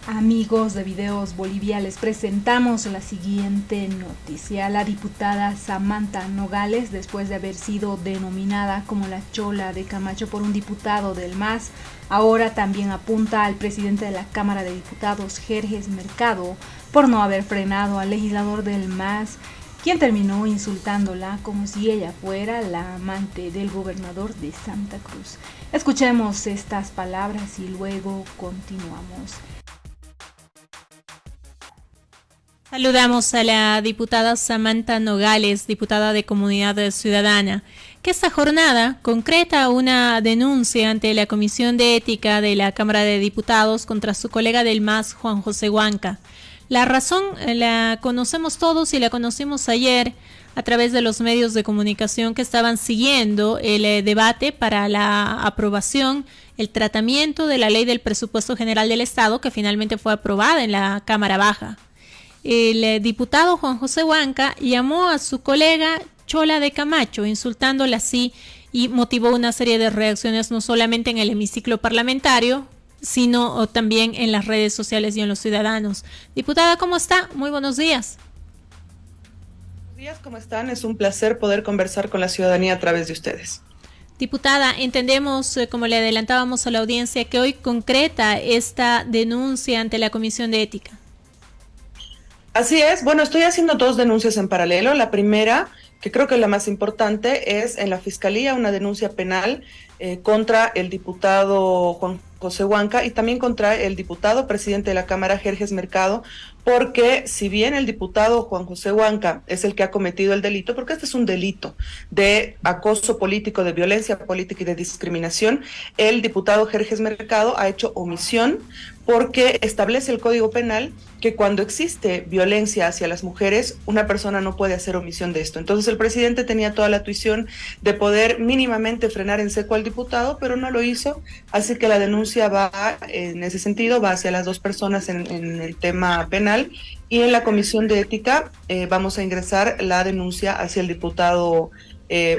Amigos de Videos Bolivia, les presentamos la siguiente noticia. La diputada Samantha Nogales, después de haber sido denominada como la Chola de Camacho por un diputado del MAS, ahora también apunta al presidente de la Cámara de Diputados, Jerjes Mercado, por no haber frenado al legislador del MAS, quien terminó insultándola como si ella fuera la amante del gobernador de Santa Cruz. Escuchemos estas palabras y luego continuamos. Saludamos a la diputada Samantha Nogales, diputada de Comunidad Ciudadana, que esta jornada concreta una denuncia ante la Comisión de Ética de la Cámara de Diputados contra su colega del MAS, Juan José Huanca. La razón la conocemos todos y la conocimos ayer a través de los medios de comunicación que estaban siguiendo el debate para la aprobación, el tratamiento de la Ley del Presupuesto General del Estado, que finalmente fue aprobada en la Cámara Baja. El diputado Juan José Huanca llamó a su colega Chola de Camacho, insultándola así, y motivó una serie de reacciones no solamente en el hemiciclo parlamentario, sino también en las redes sociales y en los ciudadanos. Diputada, ¿cómo está? Muy buenos días. Buenos días, ¿cómo están? Es un placer poder conversar con la ciudadanía a través de ustedes. Diputada, entendemos, como le adelantábamos a la audiencia, que hoy concreta esta denuncia ante la Comisión de Ética. Así es, bueno, estoy haciendo dos denuncias en paralelo. La primera, que creo que es la más importante, es en la Fiscalía una denuncia penal contra el diputado Juan José Huanca y también contra el diputado presidente de la Cámara, Jerjes Mercado, porque si bien el diputado Juan José Huanca es el que ha cometido el delito, porque este es un delito de acoso político, de violencia política y de discriminación, el diputado Jerjes Mercado ha hecho omisión porque establece el Código Penal que cuando existe violencia hacia las mujeres, una persona no puede hacer omisión de esto. Entonces el presidente tenía toda la tuición de poder mínimamente frenar en seco al diputado, pero no lo hizo, así que la denuncia va en ese sentido, va hacia las dos personas en el tema penal, y en la Comisión de Ética vamos a ingresar la denuncia hacia el diputado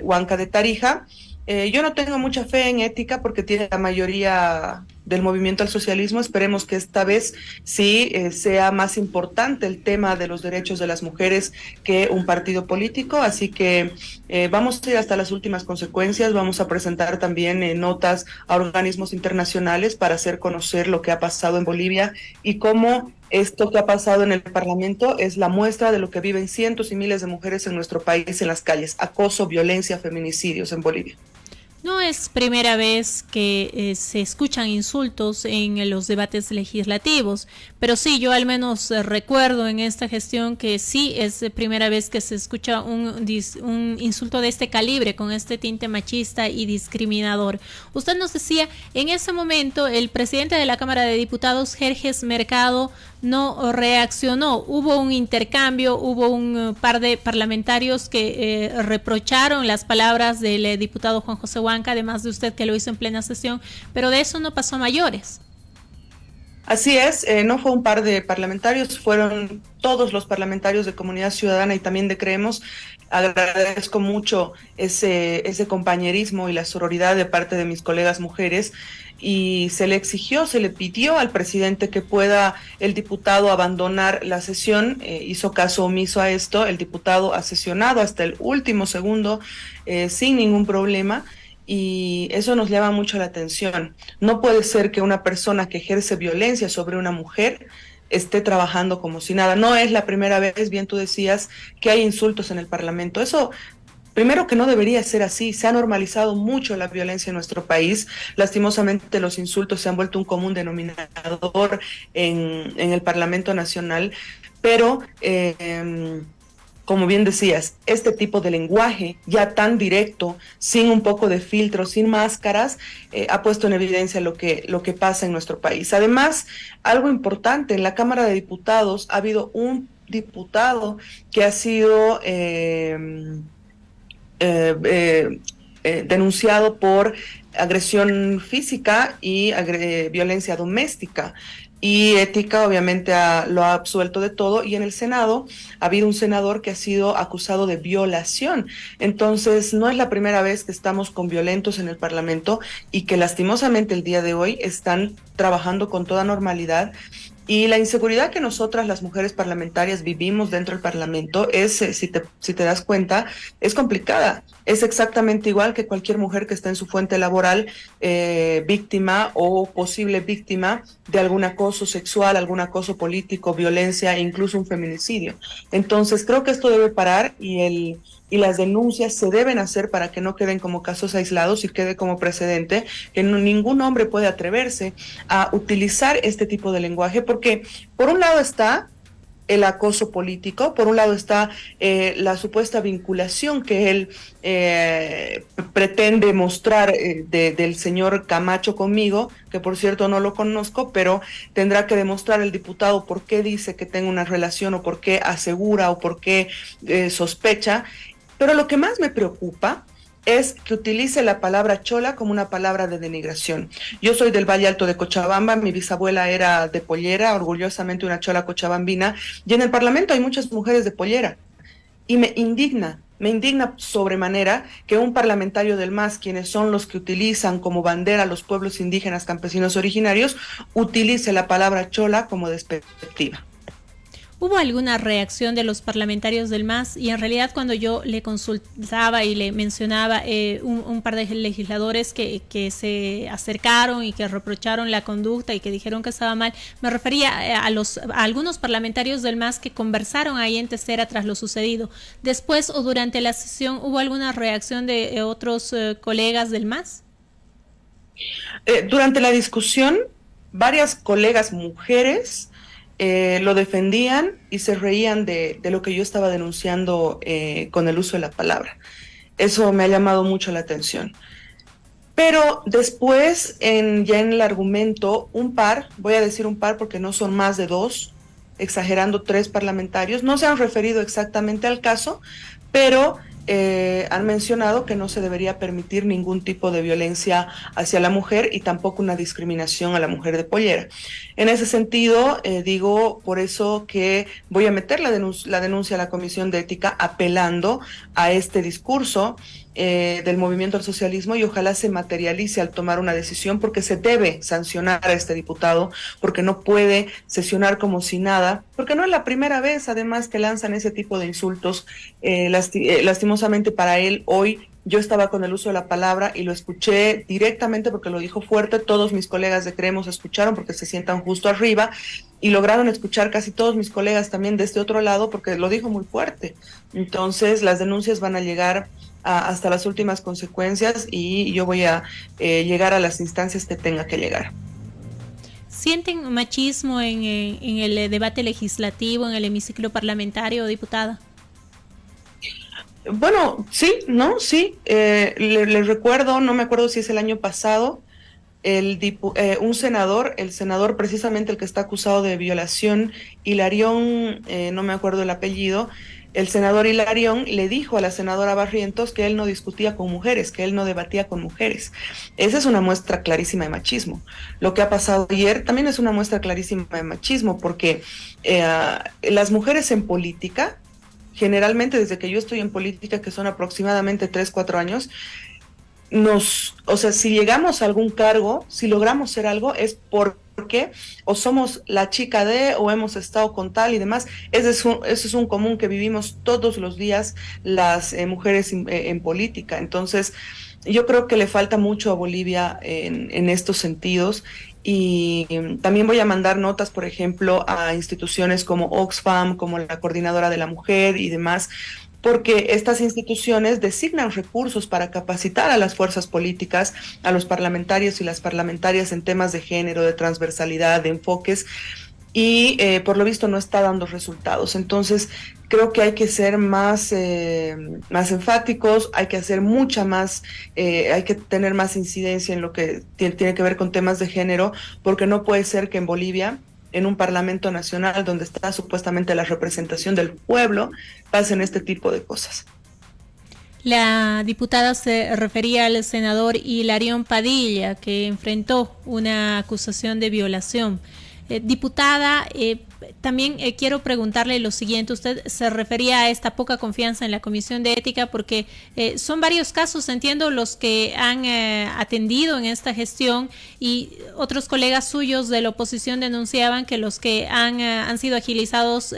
Huanca de Tarija. Yo no tengo mucha fe en Ética porque tiene la mayoría del movimiento al socialismo. Esperemos que esta vez sí sea más importante el tema de los derechos de las mujeres que un partido político, así que vamos a ir hasta las últimas consecuencias. Vamos a presentar también notas a organismos internacionales para hacer conocer lo que ha pasado en Bolivia y cómo esto que ha pasado en el Parlamento es la muestra de lo que viven cientos y miles de mujeres en nuestro país en las calles: acoso, violencia, feminicidios en Bolivia. No es primera vez que se escuchan insultos en los debates legislativos, pero sí, yo al menos recuerdo en esta gestión que sí es primera vez que se escucha un insulto de este calibre, con este tinte machista y discriminador. Usted nos decía, en ese momento el presidente de la Cámara de Diputados, Jerjes Mercado, no reaccionó. Hubo un intercambio, hubo un par de parlamentarios que reprocharon las palabras del diputado Juan José Huanca, además de usted que lo hizo en plena sesión, pero de eso no pasó a mayores. Así es, no fue un par de parlamentarios, fueron todos los parlamentarios de Comunidad Ciudadana y también de Creemos. Agradezco mucho ese compañerismo y la sororidad de parte de mis colegas mujeres, y se le exigió, se le pidió al presidente que pueda el diputado abandonar la sesión. Hizo caso omiso a esto, el diputado ha sesionado hasta el último segundo sin ningún problema. Y eso nos llama mucho la atención. No puede ser que una persona que ejerce violencia sobre una mujer esté trabajando como si nada. No es la primera vez, bien tú decías, que hay insultos en el Parlamento. Eso, primero, que no debería ser así. Se ha normalizado mucho la violencia en nuestro país. Lastimosamente los insultos se han vuelto un común denominador en el Parlamento Nacional, pero como bien decías, este tipo de lenguaje ya tan directo, sin un poco de filtro, sin máscaras, ha puesto en evidencia lo que pasa en nuestro país. Además, algo importante, en la Cámara de Diputados ha habido un diputado que ha sido denunciado por agresión física y violencia doméstica. Y Ética obviamente lo ha absuelto de todo, y en el Senado ha habido un senador que ha sido acusado de violación. Entonces no es la primera vez que estamos con violentos en el Parlamento y que lastimosamente el día de hoy están trabajando con toda normalidad Y la inseguridad que nosotras, las mujeres parlamentarias, vivimos dentro del Parlamento es, si te das cuenta, es complicada. Es exactamente igual que cualquier mujer que está en su fuente laboral, víctima o posible víctima de algún acoso sexual, algún acoso político, violencia e incluso un feminicidio. Entonces, creo que esto debe parar y las denuncias se deben hacer para que no queden como casos aislados y quede como precedente que ningún hombre puede atreverse a utilizar este tipo de lenguaje, porque por un lado está el acoso político, por un lado está la supuesta vinculación que él pretende mostrar del señor Camacho conmigo, que por cierto no lo conozco, pero tendrá que demostrar el diputado por qué dice que tengo una relación o por qué asegura o por qué sospecha. Pero lo que más me preocupa es que utilice la palabra chola como una palabra de denigración. Yo soy del Valle Alto de Cochabamba, mi bisabuela era de Pollera, orgullosamente una chola cochabambina, y en el Parlamento hay muchas mujeres de Pollera, y me indigna sobremanera que un parlamentario del MAS, quienes son los que utilizan como bandera a los pueblos indígenas campesinos originarios, utilice la palabra chola como despectiva. ¿Hubo alguna reacción de los parlamentarios del MAS? Y en realidad cuando yo le consultaba y le mencionaba un par de legisladores que se acercaron y que reprocharon la conducta y que dijeron que estaba mal, me refería a algunos parlamentarios del MAS que conversaron ahí en Testera tras lo sucedido. Después o durante la sesión, ¿hubo alguna reacción de otros colegas del MAS? Durante la discusión, varias colegas mujeres lo defendían y se reían de lo que yo estaba denunciando con el uso de la palabra. Eso me ha llamado mucho la atención. Pero después, ya en el argumento, voy a decir un par porque no son más de 2, exagerando 3 parlamentarios, no se han referido exactamente al caso, pero han mencionado que no se debería permitir ningún tipo de violencia hacia la mujer y tampoco una discriminación a la mujer de Pollera. En ese sentido, digo por eso que voy a meter la denuncia a la Comisión de Ética apelando a este discurso del movimiento al socialismo y ojalá se materialice al tomar una decisión, porque se debe sancionar a este diputado, porque no puede sesionar como si nada, porque no es la primera vez además que lanzan ese tipo de insultos. Lastimosamente para él, hoy yo estaba con el uso de la palabra y lo escuché directamente porque lo dijo fuerte. Todos mis colegas de Creemos escucharon porque se sientan justo arriba y lograron escuchar casi todos mis colegas también de este otro lado porque lo dijo muy fuerte. Entonces las denuncias van a llegar hasta las últimas consecuencias y yo voy a llegar a las instancias que tenga que llegar. ¿Sienten machismo en el debate legislativo, en el hemiciclo parlamentario, diputada? Bueno, sí, ¿no? Sí. Le recuerdo, no me acuerdo si es el año pasado, un senador, el senador precisamente el que está acusado de violación, Hilarión, no me acuerdo el apellido, el senador Hilarión le dijo a la senadora Barrientos que él no discutía con mujeres, que él no debatía con mujeres. Esa es una muestra clarísima de machismo. Lo que ha pasado ayer también es una muestra clarísima de machismo, porque las mujeres en política, generalmente desde que yo estoy en política, que son aproximadamente 3-4 años, si llegamos a algún cargo, si logramos ser algo, es porque o somos la chica de, o hemos estado con tal y demás. Ese es un común que vivimos todos los días las mujeres en política. Entonces, yo creo que le falta mucho a Bolivia en estos sentidos. Y también voy a mandar notas, por ejemplo, a instituciones como Oxfam, como la Coordinadora de la Mujer y demás, porque estas instituciones designan recursos para capacitar a las fuerzas políticas, a los parlamentarios y las parlamentarias en temas de género, de transversalidad, de enfoques, y por lo visto no está dando resultados. Entonces, creo que hay que ser más enfáticos, hay que hacer hay que tener más incidencia en lo que tiene que ver con temas de género, porque no puede ser que en Bolivia, en un parlamento nacional donde está supuestamente la representación del pueblo, pasen este tipo de cosas. La diputada se refería al senador Hilarión Padilla, que enfrentó una acusación de violación. Diputada, también quiero preguntarle lo siguiente. Usted se refería a esta poca confianza en la Comisión de Ética porque son varios casos, entiendo, los que han atendido en esta gestión, y otros colegas suyos de la oposición denunciaban que los que han sido agilizados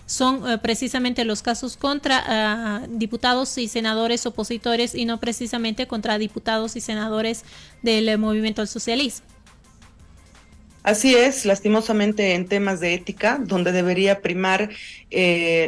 son precisamente los casos contra diputados y senadores opositores y no precisamente contra diputados y senadores del movimiento al socialismo. Así es, lastimosamente en temas de ética, donde debería primar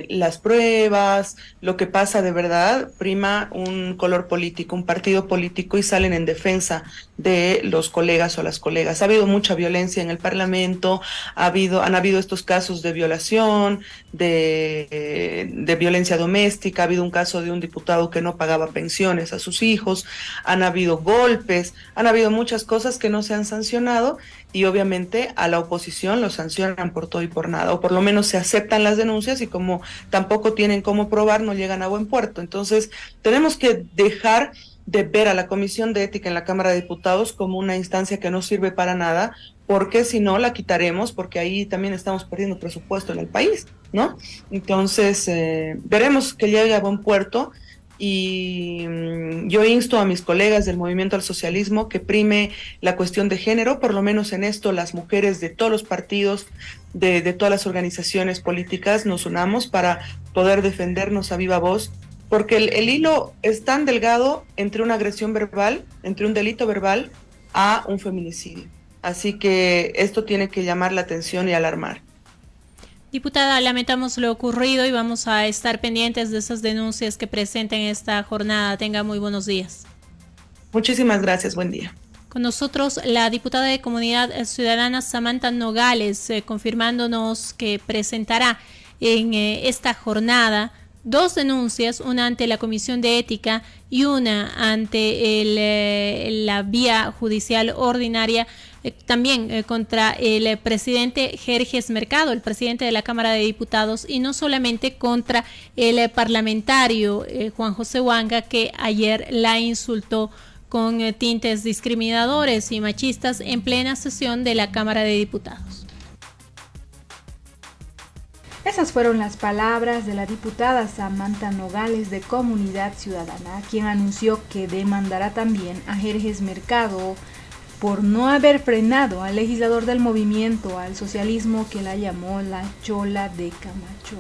las pruebas, lo que pasa de verdad, prima un color político, un partido político, y salen en defensa de los colegas o las colegas. Ha habido mucha violencia en el Parlamento, han habido estos casos de violación, de violencia doméstica, ha habido un caso de un diputado que no pagaba pensiones a sus hijos, han habido golpes, han habido muchas cosas que no se han sancionado, y obviamente a la oposición lo sancionan por todo y por nada, o por lo menos se aceptan las denuncias, y como tampoco tienen cómo probar, no llegan a buen puerto. Entonces tenemos que dejar de ver a la Comisión de Ética en la Cámara de Diputados como una instancia que no sirve para nada, porque si no la quitaremos, porque ahí también estamos perdiendo presupuesto en el país, ¿no? Entonces veremos que llegue a buen puerto. Y yo insto a mis colegas del Movimiento al Socialismo que prime la cuestión de género, por lo menos en esto las mujeres de todos los partidos, de todas las organizaciones políticas nos unamos para poder defendernos a viva voz, porque el hilo es tan delgado entre una agresión verbal, entre un delito verbal a un feminicidio. Así que esto tiene que llamar la atención y alarmar. Diputada, lamentamos lo ocurrido y vamos a estar pendientes de esas denuncias que presenten esta jornada. Tenga muy buenos días. Muchísimas gracias, buen día. Con nosotros la diputada de Comunidad Ciudadana Samantha Nogales, confirmándonos que presentará en esta jornada 2 denuncias, una ante la Comisión de Ética y una ante la vía judicial ordinaria, también contra el presidente Jerjes Mercado, el presidente de la Cámara de Diputados, y no solamente contra el parlamentario Juan José Huanca, que ayer la insultó con tintes discriminadores y machistas en plena sesión de la Cámara de Diputados. Esas fueron las palabras de la diputada Samantha Nogales de Comunidad Ciudadana, quien anunció que demandará también a Jerjes Mercado por no haber frenado al legislador del movimiento al socialismo que la llamó la chola de Camacho.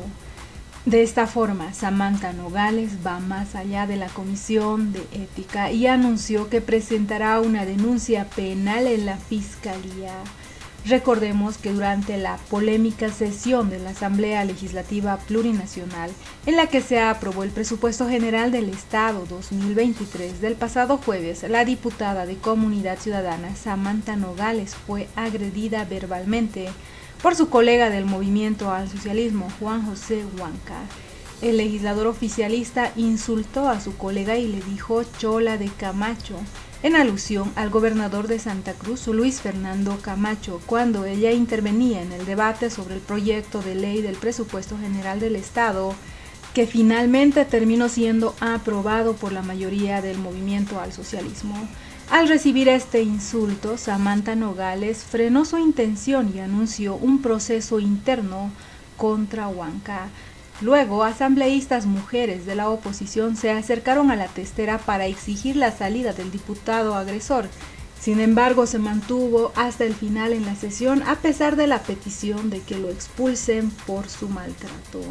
De esta forma, Samantha Nogales va más allá de la Comisión de Ética y anunció que presentará una denuncia penal en la Fiscalía. Recordemos que durante la polémica sesión de la Asamblea Legislativa Plurinacional, en la que se aprobó el Presupuesto General del Estado 2023 del pasado jueves, la diputada de Comunidad Ciudadana Samantha Nogales fue agredida verbalmente por su colega del Movimiento al Socialismo, Juan José Huanca. El legislador oficialista insultó a su colega y le dijo chola de Camacho, en alusión al gobernador de Santa Cruz, Luis Fernando Camacho, cuando ella intervenía en el debate sobre el proyecto de ley del Presupuesto General del Estado, que finalmente terminó siendo aprobado por la mayoría del Movimiento al Socialismo. Al recibir este insulto, Samantha Nogales frenó su intención y anunció un proceso interno contra Huanca. Luego, asambleístas mujeres de la oposición se acercaron a la testera para exigir la salida del diputado agresor. Sin embargo, se mantuvo hasta el final en la sesión a pesar de la petición de que lo expulsen por su maltrato.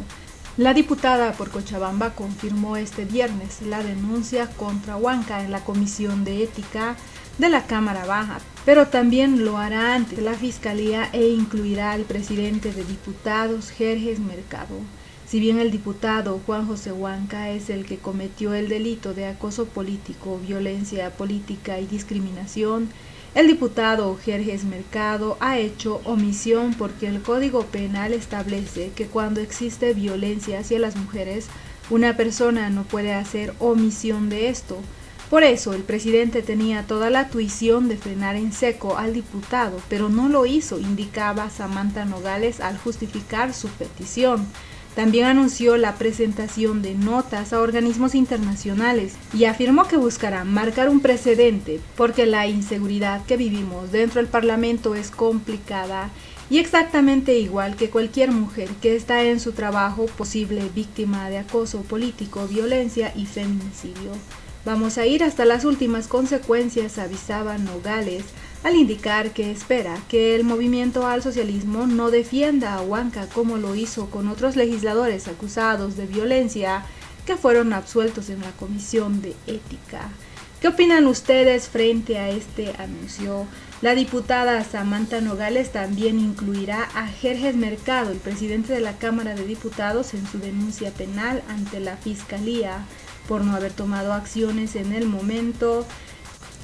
La diputada por Cochabamba confirmó este viernes la denuncia contra Huanca en la Comisión de Ética de la Cámara Baja, pero también lo hará ante la Fiscalía e incluirá al presidente de diputados, Jerjes Mercado. Si bien el diputado Juan José Huanca es el que cometió el delito de acoso político, violencia política y discriminación, el diputado Jerjes Mercado ha hecho omisión porque el Código Penal establece que cuando existe violencia hacia las mujeres, una persona no puede hacer omisión de esto. Por eso el presidente tenía toda la tuición de frenar en seco al diputado, pero no lo hizo, indicaba Samantha Nogales al justificar su petición. También anunció la presentación de notas a organismos internacionales y afirmó que buscará marcar un precedente porque la inseguridad que vivimos dentro del Parlamento es complicada y exactamente igual que cualquier mujer que está en su trabajo posible víctima de acoso político, violencia y feminicidio. Vamos a ir hasta las últimas consecuencias, avisaba Nogales, al indicar que espera que el movimiento al socialismo no defienda a Huanca como lo hizo con otros legisladores acusados de violencia que fueron absueltos en la Comisión de Ética. ¿Qué opinan ustedes frente a este anuncio? La diputada Samantha Nogales también incluirá a Jerjes Mercado, el presidente de la Cámara de Diputados, en su denuncia penal ante la Fiscalía por no haber tomado acciones en el momento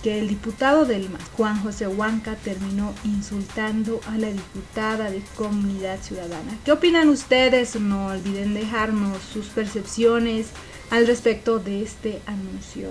que el diputado del MAS, Juan José Huanca, terminó insultando a la diputada de Comunidad Ciudadana. ¿Qué opinan ustedes? No olviden dejarnos sus percepciones al respecto de este anuncio.